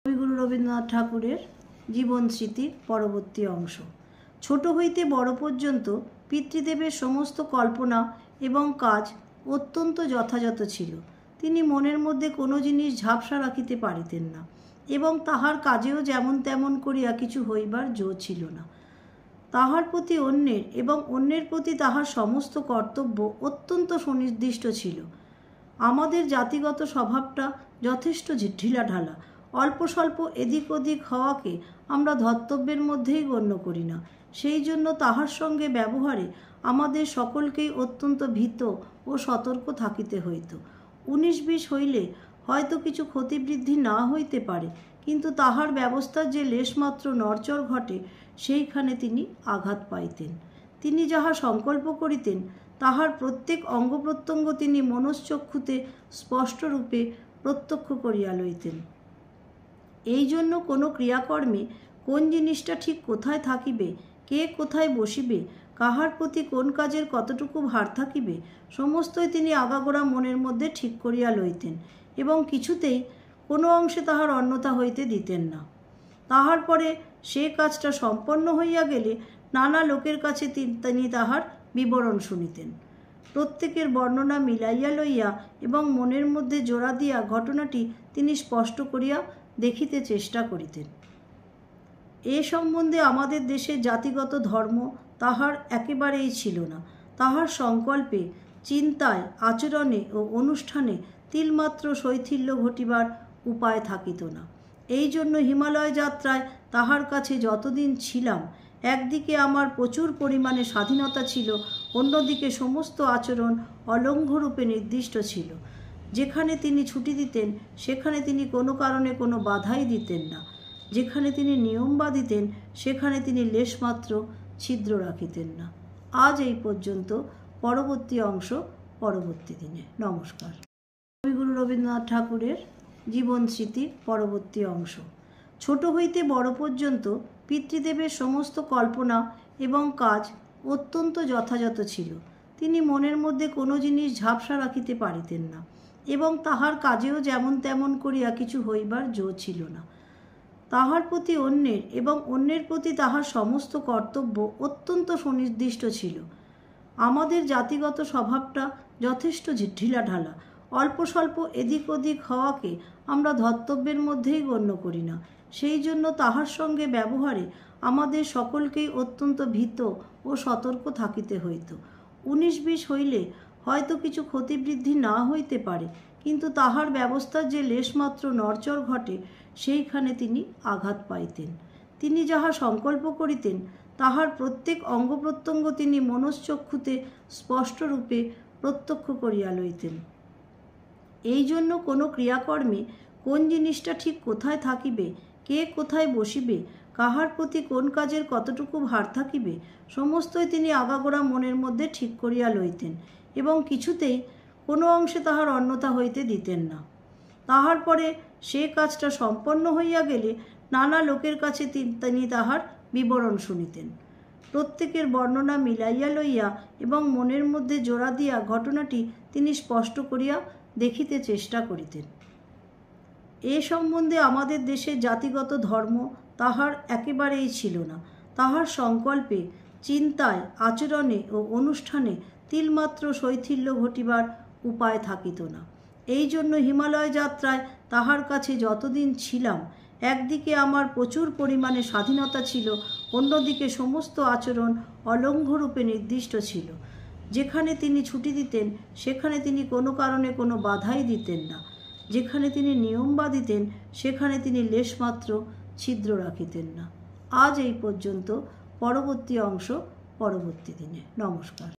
কবিগুরু রবীন্দ্রনাথ ঠাকুরের জীবন স্মৃতির পরবর্তী অংশ। ছোট হইতে বড় পর্যন্ত পিতৃদেবের সমস্ত কল্পনা এবং কাজ অত্যন্ত যথাযথ ছিল। তিনি মনের মধ্যে কোনো জিনিস ঝাপসা রাখিতে পারিতেন না এবং তাহার কাজেও যেমন তেমন করিয়া কিছু হইবার জো ছিল না। তাহার প্রতি অন্যের এবং অন্যের প্রতি তাহার সমস্ত কর্তব্য অত্যন্ত সুনির্দিষ্ট ছিল। আমাদের জাতিগত স্বভাবটা যথেষ্ট ঢিলাঢালা, অল্প স্বল্প এদিক ওদিক হওয়াকে আমরা ধর্তব্যের মধ্যেই গণ্য করি না। সেই জন্য তাহার সঙ্গে ব্যবহারে আমাদের সকলকেই অত্যন্ত ভীত ও সতর্ক থাকিতে হইত। 19-20 হইলে হয়তো কিছু ক্ষতিবৃদ্ধি না হইতে পারে, কিন্তু তাহার ব্যবস্থার যে লেশমাত্র নড়চড় ঘটে সেইখানে তিনি আঘাত পাইতেন। তিনি যাহা সংকল্প করিতেন তাহার প্রত্যেক অঙ্গ প্রত্যঙ্গ তিনি মনশ্চক্ষুতে স্পষ্টরূপে প্রত্যক্ষ করিয়া লইতেন। এই জন্য কোনো ক্রিয়াকর্মে কোন জিনিসটা ঠিক কোথায় থাকিবে, কে কোথায় বসিবে, কাহার প্রতি কোন কাজের কতটুকু ভার থাকিবে, সমস্তই তিনি আগাগোড়া মনের মধ্যে ঠিক করিয়া লইতেন এবং কিছুতেই কোনো অংশে তাহার অন্যথা হইতে দিতেন না। তাহার পরে সে কাজটা সম্পন্ন হইয়া গেলে নানা লোকের কাছে তিনি তাহার বিবরণ শুনিতেন। প্রত্যেকের বর্ণনা মিলাইয়া লইয়া এবং মনের মধ্যে জোড়া দিয়া ঘটনাটি তিনি স্পষ্ট করিয়া দেখিতে চেষ্টা করিতেন। এ সম্বন্ধে আমাদের দেশের জাতিগত ধর্ম তাহার একেবারেই ছিল না। তাহার সংকল্পে, চিন্তায়, আচরণে ও অনুষ্ঠানে তিলমাত্র শৈথিল্য ঘটিবার উপায় থাকিত না। এই জন্য হিমালয় যাত্রায় তাহার কাছে যতদিন ছিলাম, একদিকে আমার প্রচুর পরিমাণে স্বাধীনতা ছিল, অন্যদিকে সমস্ত আচরণ অলঙ্ঘ্যরূপে নির্দিষ্ট ছিল। যেখানে তিনি ছুটি দিতেন সেখানে তিনি কোনো কারণে কোনো বাধাই দিতেন না। যেখানে তিনি নিয়ম বাঁধিতেন সেখানে তিনি লেশমাত্র ছিদ্র রাখিতেন না। আজ এই পর্যন্ত। পরবর্তী অংশ পরবর্তী দিনে। নমস্কার। কবিগুরু রবীন্দ্রনাথ ঠাকুরের জীবন স্মৃতির পরবর্তী অংশ। ছোট হইতে বড় পর্যন্ত পিতৃদেবের সমস্ত কল্পনা এবং কাজ অত্যন্ত যথাযথ ছিল। তিনি মনের মধ্যে কোনো জিনিস ঝাপসা রাখিতে পারিতেন না এবং তাহার কাজেও যেমন তেমন করিয়া কিছু হইবার জো ছিল না। তাহার প্রতি অন্যের এবং অন্যের প্রতি তাহার সমস্ত কর্তব্য অত্যন্ত সুনির্দিষ্ট ছিল। আমাদের জাতিগত স্বভাবটা যথেষ্ট ঢিলাঢালা, অল্প স্বল্প এদিক ওদিক হওয়াকে আমরা ধর্তব্যের মধ্যেই গণ্য করি না। সেই জন্য তাহার সঙ্গে ব্যবহারে আমাদের সকলকেই অত্যন্ত ভীত ও সতর্ক থাকিতে হইত। 19-20 হইলে হয়তো কিছু ক্ষতিবৃদ্ধি না হইতে পারে, কিন্তু তাহার ব্যবস্থার যে লেশমাত্র নড়চড় ঘটে সেইখানে তিনি আঘাত পাইতেন। তিনি যাহা সংকল্প করিতেন তাহার প্রত্যেক অঙ্গ প্রত্যঙ্গ তিনি মনশ্চক্ষুতে স্পষ্টরূপে প্রত্যক্ষ করিয়া লইতেন। এই জন্য কোনো ক্রিয়াকর্মে কোন জিনিসটা ঠিক কোথায় থাকিবে, কে কোথায় বসিবে, কাহার প্রতি কোন কাজের কতটুকু ভার থাকিবে, সমস্তই তিনি আগাগোড়া মনের মধ্যে ঠিক করিয়া লইতেন এবং কিছুতেই কোনো অংশে তাহার অন্যথা হইতে দিতেন না। তাহার পরে সে কাজটা সম্পন্ন হইয়া গেলে নানা লোকের কাছে তিনি তাহার বিবরণ শুনিতেন। প্রত্যেকের বর্ণনা মিলাইয়া লইয়া এবং মনের মধ্যে জোড়া দিয়া ঘটনাটি তিনি স্পষ্ট করিয়া দেখিতে চেষ্টা করিতেন। এ সম্বন্ধে আমাদের দেশের জাতিগত ধর্ম তাহার একেবারেই ছিল না। তাহার সংকল্পে, চিন্তায়, আচরণে ও অনুষ্ঠানে তিলমাত্র শৈথিল্য ঘটিবার উপায় থাকিত না। এই জন্য হিমালয় যাত্রায় তাহার কাছে যতদিন ছিলাম, একদিকে আমার প্রচুর পরিমাণে স্বাধীনতা ছিল, অন্যদিকে সমস্ত আচরণ অলঙ্ঘ্যরূপে নির্দিষ্ট ছিল। যেখানে তিনি ছুটি দিতেন সেখানে তিনি কোনো কারণে কোনো বাধাই দিতেন না। যেখানে তিনি নিয়ম বাঁধিতেন সেখানে তিনি লেশমাত্র ছিদ্র রাখিতেন না। আজ এই পর্যন্ত। পরবর্তী অংশ পরবর্তী দিনে। নমস্কার।